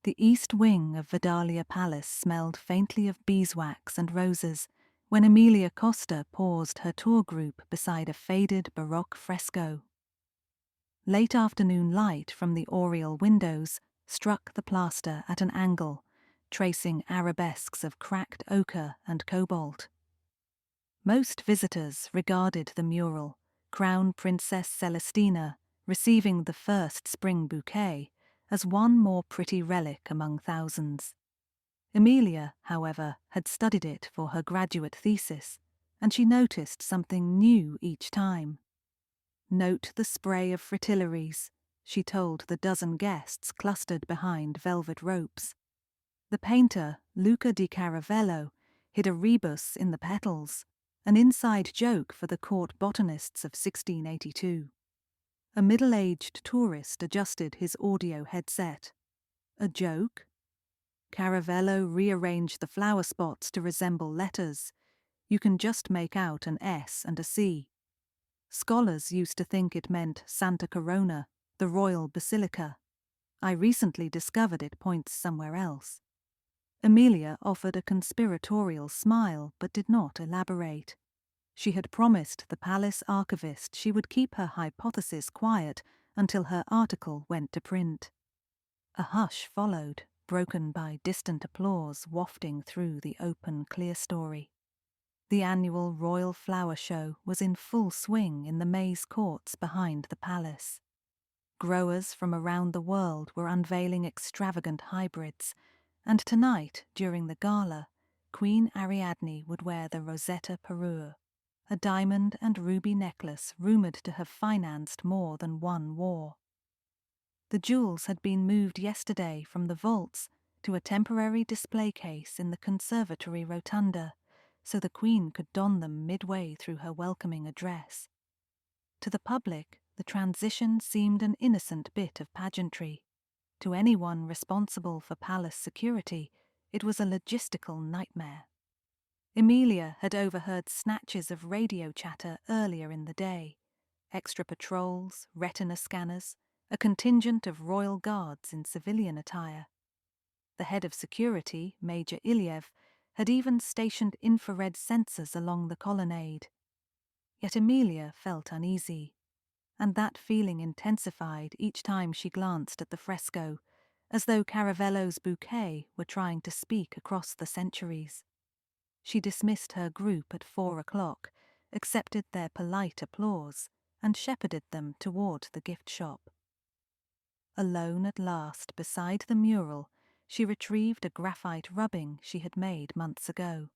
The east wing of Vidalia Palace smelled faintly of beeswax and roses when Emilia Costa paused her tour group beside a faded Baroque fresco. Late afternoon light from the oriel windows struck the plaster at an angle, tracing arabesques of cracked ochre and cobalt. Most visitors regarded the mural, Crown Princess Celestina receiving the first spring bouquet, as one more pretty relic among thousands. Emilia, however, had studied it for her graduate thesis, and she noticed something new each time. "Note the spray of fritillaries," she told the dozen guests clustered behind velvet ropes. The painter, Luca di Caravello, hid a rebus in the petals, an inside joke for the court botanists of 1682. A middle-aged tourist adjusted his audio headset. A joke? Caravello rearranged the flower spots to resemble letters. You can just make out an S and a C. Scholars used to think it meant Santa Corona, the royal basilica. I recently discovered it points somewhere else. Emilia offered a conspiratorial smile but did not elaborate. She had promised the palace archivist she would keep her hypothesis quiet until her article went to print. A hush followed, broken by distant applause wafting through the open clerestory. The annual Royal Flower Show was in full swing in the maize courts behind the palace. Growers from around the world were unveiling extravagant hybrids, and tonight, during the gala, Queen Ariadne would wear the Rosetta Parure, a diamond and ruby necklace rumoured to have financed more than one war. The jewels had been moved yesterday from the vaults to a temporary display case in the conservatory rotunda, so the Queen could don them midway through her welcoming address. To the public, the transition seemed an innocent bit of pageantry. To anyone responsible for palace security, it was a logistical nightmare. Emilia had overheard snatches of radio chatter earlier in the day. Extra patrols, retina scanners, a contingent of royal guards in civilian attire. The head of security, Major Ilyev, had even stationed infrared sensors along the colonnade. Yet Emilia felt uneasy, and that feeling intensified each time she glanced at the fresco, as though Caravello's bouquet were trying to speak across the centuries. She dismissed her group at 4 o'clock, accepted their polite applause, and shepherded them toward the gift shop. Alone at last beside the mural, she retrieved a graphite rubbing she had made months ago.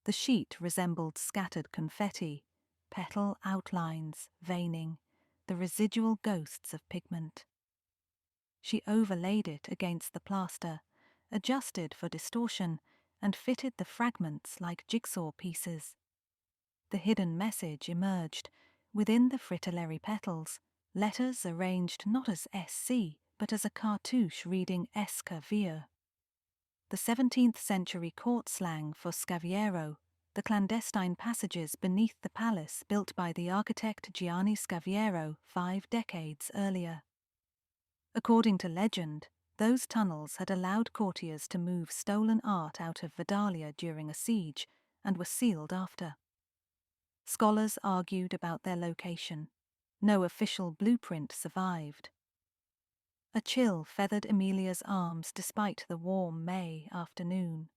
The sheet resembled scattered confetti, petal outlines, veining, the residual ghosts of pigment. She overlaid it against the plaster, adjusted for distortion, and fitted the fragments like jigsaw pieces. The hidden message emerged, within the fritillary petals, letters arranged not as SC, but as a cartouche reading Esca Via. The 17th century court slang for scaviero, the clandestine passages beneath the palace built by the architect Gianni Scaviero 5 decades earlier. According to legend, those tunnels had allowed courtiers to move stolen art out of Vidalia during a siege and were sealed after. Scholars argued about their location. No official blueprint survived. A chill feathered Emilia's arms despite the warm May afternoon.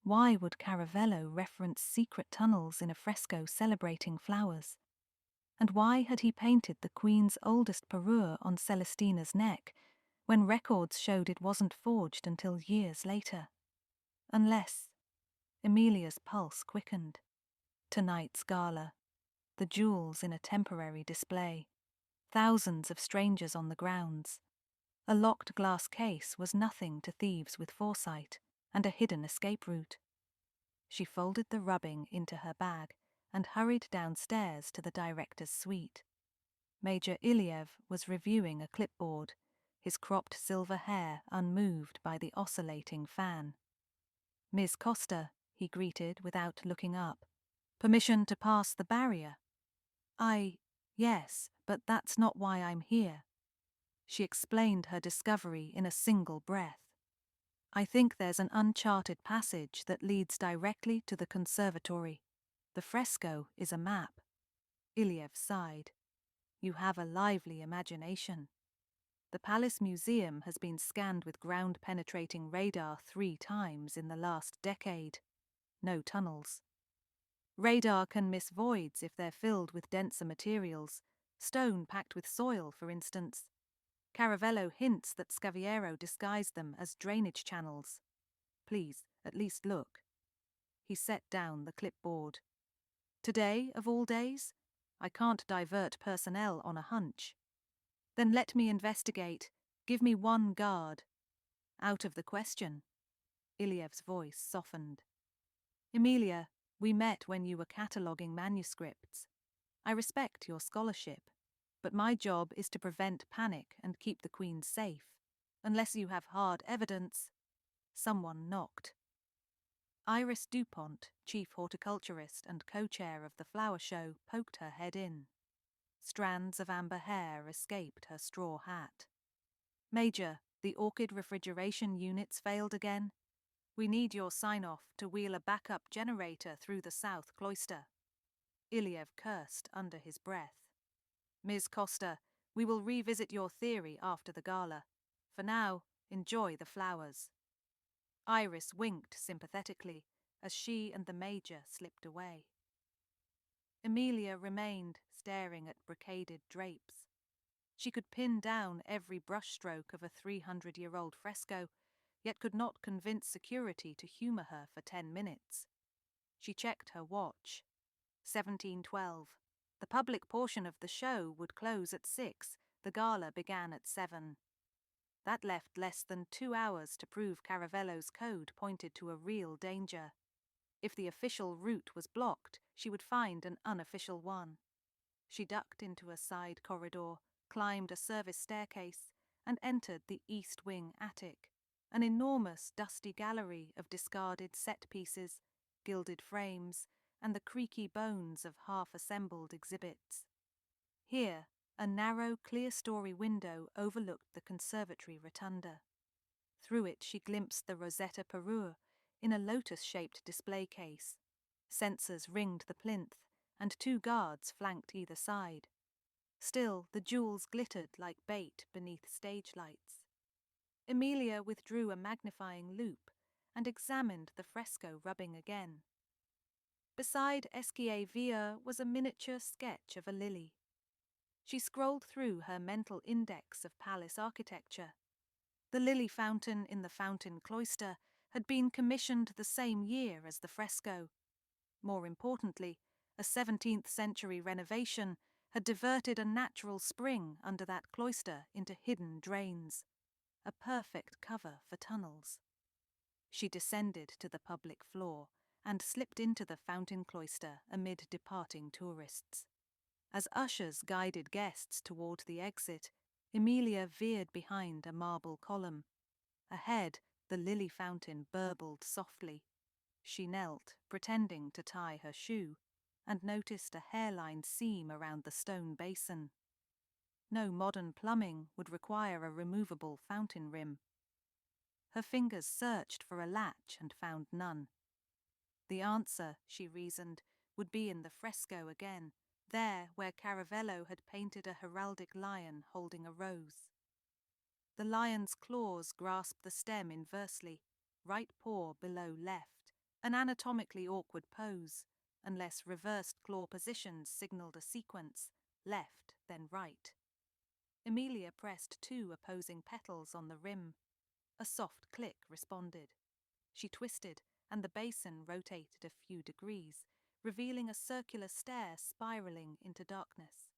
Why would Caravello reference secret tunnels in a fresco celebrating flowers? And why had he painted the Queen's oldest parure on Celestina's neck, when records showed it wasn't forged until years later? Unless... Emilia's pulse quickened. Tonight's gala. The jewels in a temporary display. Thousands of strangers on the grounds. A locked glass case was nothing to thieves with foresight, and a hidden escape route. She folded the rubbing into her bag and hurried downstairs to the director's suite. Major Ilyev was reviewing a clipboard, his cropped silver hair unmoved by the oscillating fan. "Ms. Costa," he greeted without looking up. "Permission to pass the barrier?" Yes, but that's not why I'm here." She explained her discovery in a single breath. I think there's an uncharted passage that leads directly to the conservatory. The fresco is a map. Ilyev sighed. You have a lively imagination. The Palace Museum has been scanned with ground-penetrating radar 3 times in the last decade. No tunnels. Radar can miss voids if they're filled with denser materials, stone packed with soil, for instance. Caravello hints that Scaviero disguised them as drainage channels. Please, at least look. He set down the clipboard. Today, of all days, I can't divert personnel on a hunch. Then let me investigate. Give me 1 guard. Out of the question. Ilyev's voice softened. Emilia, we met when you were cataloguing manuscripts. I respect your scholarship, but my job is to prevent panic and keep the Queen safe. Unless you have hard evidence. Someone knocked. Iris Dupont, chief horticulturist and co-chair of the flower show, poked her head in. Strands of amber hair escaped her straw hat. Major, the orchid refrigeration units failed again. We need your sign-off to wheel a backup generator through the south cloister. Ilyev cursed under his breath. Ms. Costa, we will revisit your theory after the gala. For now, enjoy the flowers. Iris winked sympathetically as she and the Major slipped away. Emilia remained staring at brocaded drapes. She could pin down every brushstroke of a 300-year-old fresco, yet could not convince security to humour her for 10 minutes. She checked her watch. 17:12. The public portion of the show would close at 6. The gala began at 7. That left less than 2 hours to prove Caravello's code pointed to a real danger. If the official route was blocked, she would find an unofficial one. She ducked into a side corridor, climbed a service staircase, and entered the East Wing attic, an enormous dusty gallery of discarded set pieces, gilded frames, and the creaky bones of half-assembled exhibits. Here, a narrow, clear-story window overlooked the conservatory rotunda. Through it she glimpsed the Rosetta Parure in a lotus-shaped display case. Sensors ringed the plinth, and 2 guards flanked either side. Still, the jewels glittered like bait beneath stage lights. Emilia withdrew a magnifying loupe and examined the fresco rubbing again. Beside Esquier Villa was a miniature sketch of a lily. She scrolled through her mental index of palace architecture. The lily fountain in the fountain cloister had been commissioned the same year as the fresco. More importantly, a 17th-century renovation had diverted a natural spring under that cloister into hidden drains, a perfect cover for tunnels. She descended to the public floor and slipped into the fountain cloister amid departing tourists. As ushers guided guests toward the exit, Emilia veered behind a marble column. Ahead, the lily fountain burbled softly. She knelt, pretending to tie her shoe, and noticed a hairline seam around the stone basin. No modern plumbing would require a removable fountain rim. Her fingers searched for a latch and found none. The answer, she reasoned, would be in the fresco again, there where Caravello had painted a heraldic lion holding a rose. The lion's claws grasped the stem inversely, right paw below left, an anatomically awkward pose, unless reversed claw positions signalled a sequence, left then right. Emilia pressed 2 opposing petals on the rim. A soft click responded. She twisted, and the basin rotated a few degrees, revealing a circular stair spiralling into darkness.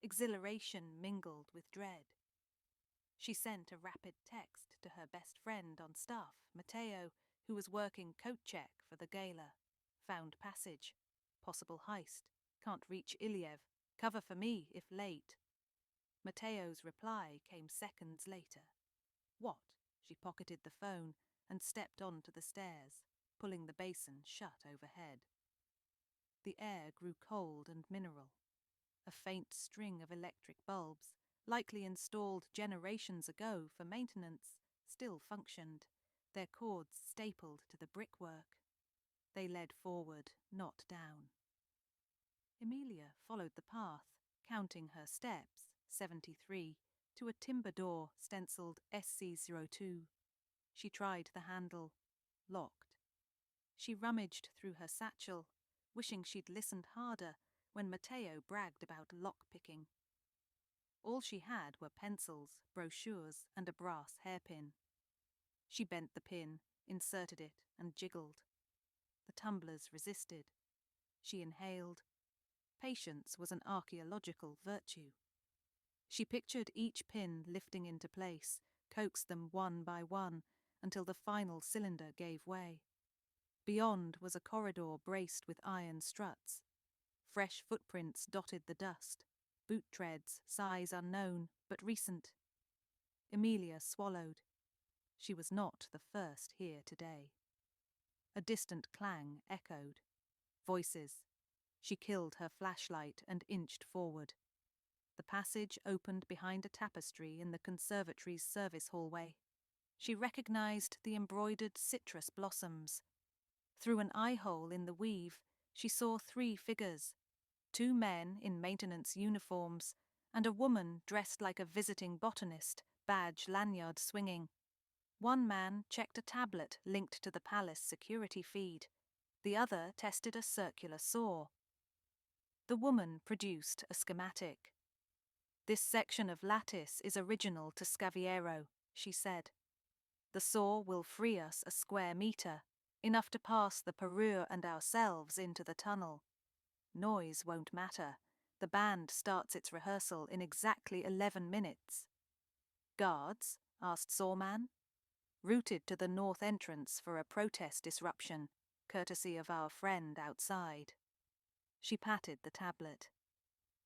Exhilaration mingled with dread. She sent a rapid text to her best friend on staff, Matteo, who was working coat check for the gala. Found passage. Possible heist. Can't reach Ilyev. Cover for me if late. Matteo's reply came seconds later. What? She pocketed the phone and stepped onto the stairs, pulling the basin shut overhead. The air grew cold and mineral. A faint string of electric bulbs, likely installed generations ago for maintenance, still functioned, their cords stapled to the brickwork. They led forward, not down. Emilia followed the path, counting her steps, 73, to a timber door stenciled SC02. She tried the handle, locked. She rummaged through her satchel, wishing she'd listened harder when Matteo bragged about lock-picking. All she had were pencils, brochures, and a brass hairpin. She bent the pin, inserted it, and jiggled. The tumblers resisted. She inhaled. Patience was an archaeological virtue. She pictured each pin lifting into place, coaxed them one by one, until the final cylinder gave way. Beyond was a corridor braced with iron struts. Fresh footprints dotted the dust, boot treads, size unknown, but recent. Emilia swallowed. She was not the first here today. A distant clang echoed. Voices. She killed her flashlight and inched forward. The passage opened behind a tapestry in the conservatory's service hallway. She recognized the embroidered citrus blossoms. Through an eye-hole in the weave, she saw 3 figures, 2 men in maintenance uniforms, and a woman dressed like a visiting botanist, badge lanyard swinging. One man checked a tablet linked to the palace security feed. The other tested a circular saw. The woman produced a schematic. "This section of lattice is original to Scaviero," she said. "The saw will free us a square meter, enough to pass the parure and ourselves into the tunnel. Noise won't matter. The band starts its rehearsal in exactly 11 minutes. "Guards?" asked Sawman. "Routed to the north entrance for a protest disruption, courtesy of our friend outside." She patted the tablet.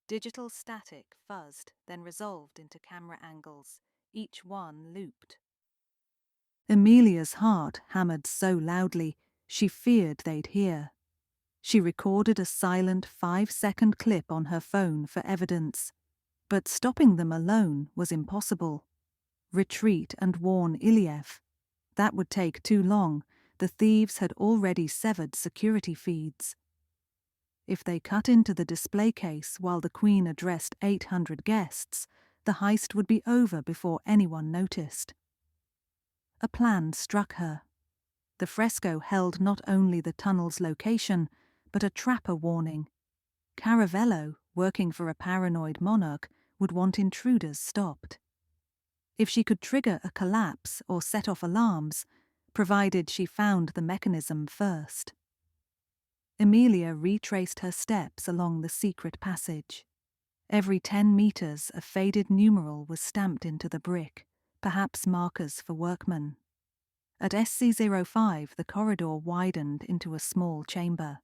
Digital static fuzzed, then resolved into camera angles, each one looped. Emilia's heart hammered so loudly she feared they'd hear. She recorded a silent 5-second clip on her phone for evidence, but stopping them alone was impossible. Retreat and warn Iliev. That would take too long. The thieves had already severed security feeds. If they cut into the display case while the Queen addressed 800 guests, the heist would be over before anyone noticed. A plan struck her. The fresco held not only the tunnel's location, but a trapper warning. Caravello, working for a paranoid monarch, would want intruders stopped. If she could trigger a collapse or set off alarms, provided she found the mechanism first. Emilia retraced her steps along the secret passage. Every 10 meters a faded numeral was stamped into the brick, perhaps markers for workmen. At SC05 the corridor widened into a small chamber.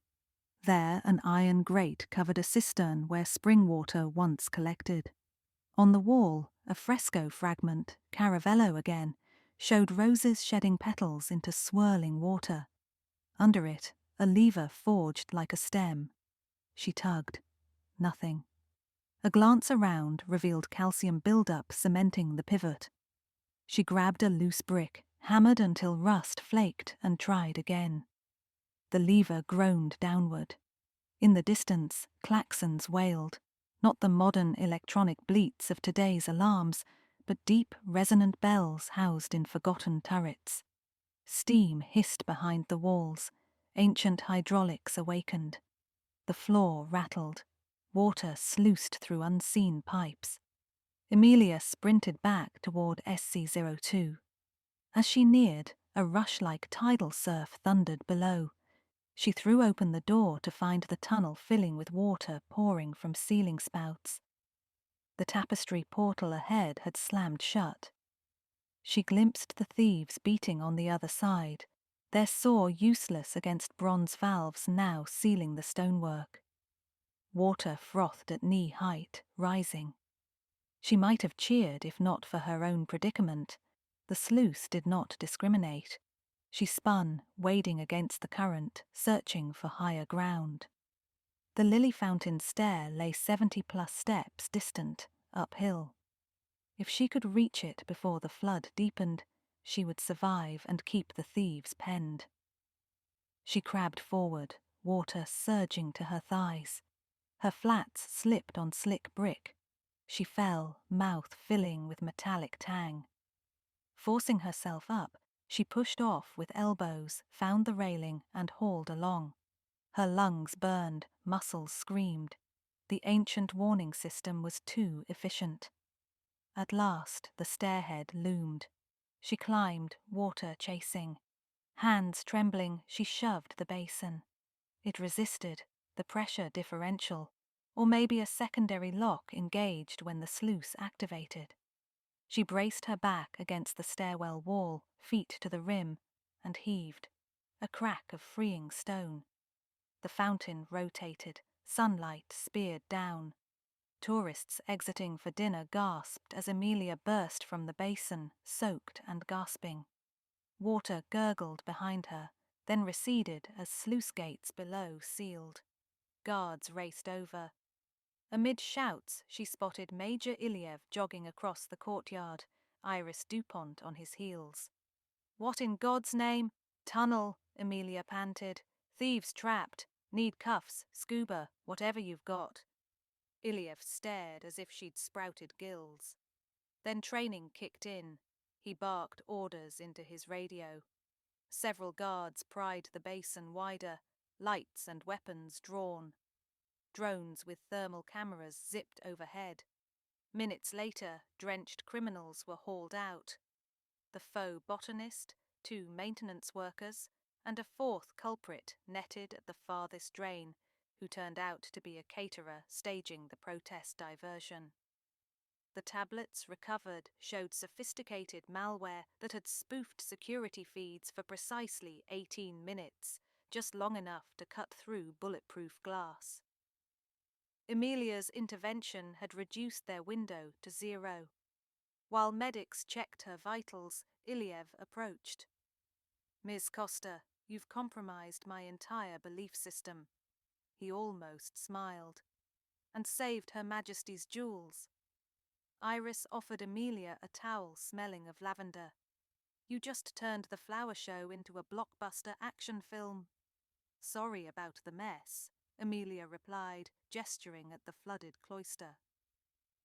There an iron grate covered a cistern where spring water once collected. On the wall, a fresco fragment, Caravello again, showed roses shedding petals into swirling water. Under it, a lever forged like a stem. She tugged. Nothing. A glance around revealed calcium buildup cementing the pivot. She grabbed a loose brick, hammered until rust flaked, and tried again. The lever groaned downward. In the distance, klaxons wailed, not the modern electronic bleats of today's alarms, but deep, resonant bells housed in forgotten turrets. Steam hissed behind the walls. Ancient hydraulics awakened. The floor rattled. Water sluiced through unseen pipes. Emilia sprinted back toward SC02. As she neared, a rush-like tidal surf thundered below. She threw open the door to find the tunnel filling with water pouring from ceiling spouts. The tapestry portal ahead had slammed shut. She glimpsed the thieves beating on the other side, their saw useless against bronze valves now sealing the stonework. Water frothed at knee height, rising. She might have cheered if not for her own predicament. The sluice did not discriminate. She spun, wading against the current, searching for higher ground. The lily fountain stair lay 70-plus steps distant, uphill. If she could reach it before the flood deepened, she would survive and keep the thieves penned. She crabbed forward, water surging to her thighs. Her flats slipped on slick brick. She fell, mouth filling with metallic tang. Forcing herself up, she pushed off with elbows, found the railing, and hauled along. Her lungs burned, muscles screamed. The ancient warning system was too efficient. At last, the stairhead loomed. She climbed, water chasing. Hands trembling, she shoved the basin. It resisted, the pressure differential, or maybe a secondary lock engaged when the sluice activated. She braced her back against the stairwell wall, feet to the rim, and heaved. A crack of freeing stone. The fountain rotated, sunlight speared down. Tourists exiting for dinner gasped as Amelia burst from the basin, soaked and gasping. Water gurgled behind her, then receded as sluice gates below sealed. Guards raced over. Amid shouts, she spotted Major Ilyev jogging across the courtyard, Iris Dupont on his heels. "What in God's name?" "Tunnel," Amelia panted. "Thieves trapped. Need cuffs, scuba, whatever you've got." Ilyev stared as if she'd sprouted gills. Then training kicked in. He barked orders into his radio. Several guards pried the basin wider, lights and weapons drawn. Drones with thermal cameras zipped overhead. Minutes later, drenched criminals were hauled out. The faux botanist, 2 maintenance workers, and a 4th culprit netted at the farthest drain, who turned out to be a caterer staging the protest diversion. The tablets recovered showed sophisticated malware that had spoofed security feeds for precisely 18 minutes, just long enough to cut through bulletproof glass. Amelia's intervention had reduced their window to 0. While medics checked her vitals, Ilyev approached. "Ms. Costa, you've compromised my entire belief system." He almost smiled. "And saved Her Majesty's jewels." Iris offered Amelia a towel smelling of lavender. "You just turned the flower show into a blockbuster action film." "Sorry about the mess," Amelia replied, gesturing at the flooded cloister.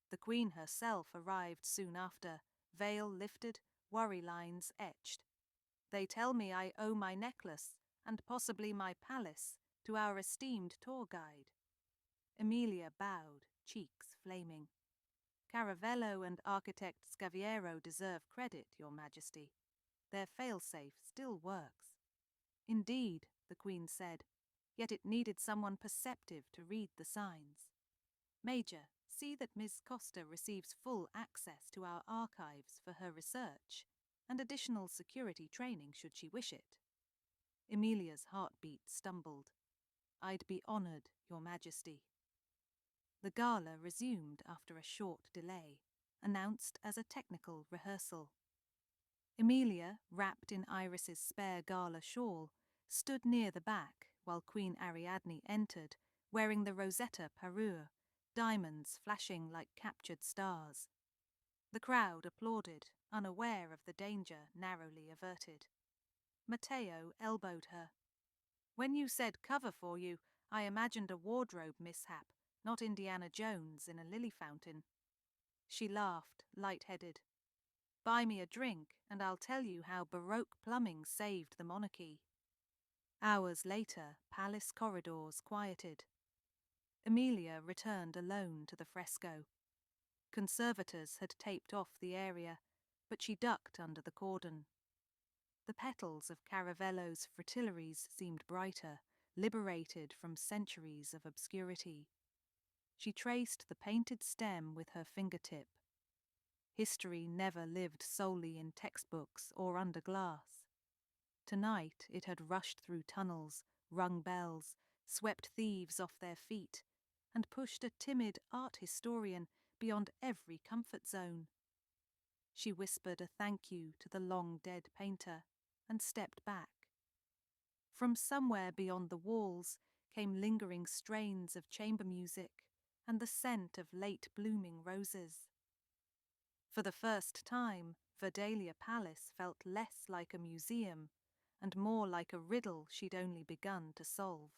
The Queen herself arrived soon after, veil lifted, worry lines etched. "They tell me I owe my necklace, and possibly my palace, to our esteemed tour guide." Amelia bowed, cheeks flaming. "Caravello and architect Scaviero deserve credit, Your Majesty. Their failsafe still works." "Indeed," the Queen said, "yet it needed someone perceptive to read the signs. Major, see that Ms. Costa receives full access to our archives for her research, and additional security training should she wish it." Amelia's heartbeat stumbled. "I'd be honored, Your Majesty." The gala resumed after a short delay, announced as a technical rehearsal. Amelia, wrapped in Iris's spare gala shawl, stood near the back while Queen Ariadne entered, wearing the Rosetta parure, diamonds flashing like captured stars. The crowd applauded, unaware of the danger narrowly averted. Matteo elbowed her. "When you said cover for you, I imagined a wardrobe mishap, not Indiana Jones in a lily fountain." She laughed, light-headed. "Buy me a drink, and I'll tell you how Baroque plumbing saved the monarchy." Hours later, palace corridors quieted. Amelia returned alone to the fresco. Conservators had taped off the area, but she ducked under the cordon. The petals of Caravello's fritillaries seemed brighter, liberated from centuries of obscurity. She traced the painted stem with her fingertip. History never lived solely in textbooks or under glass. Tonight it had rushed through tunnels, rung bells, swept thieves off their feet, and pushed a timid art historian beyond every comfort zone. She whispered a thank you to the long-dead painter and stepped back. From somewhere beyond the walls came lingering strains of chamber music and the scent of late-blooming roses. For the first time, Vidalia Palace felt less like a museum and more like a riddle she'd only begun to solve.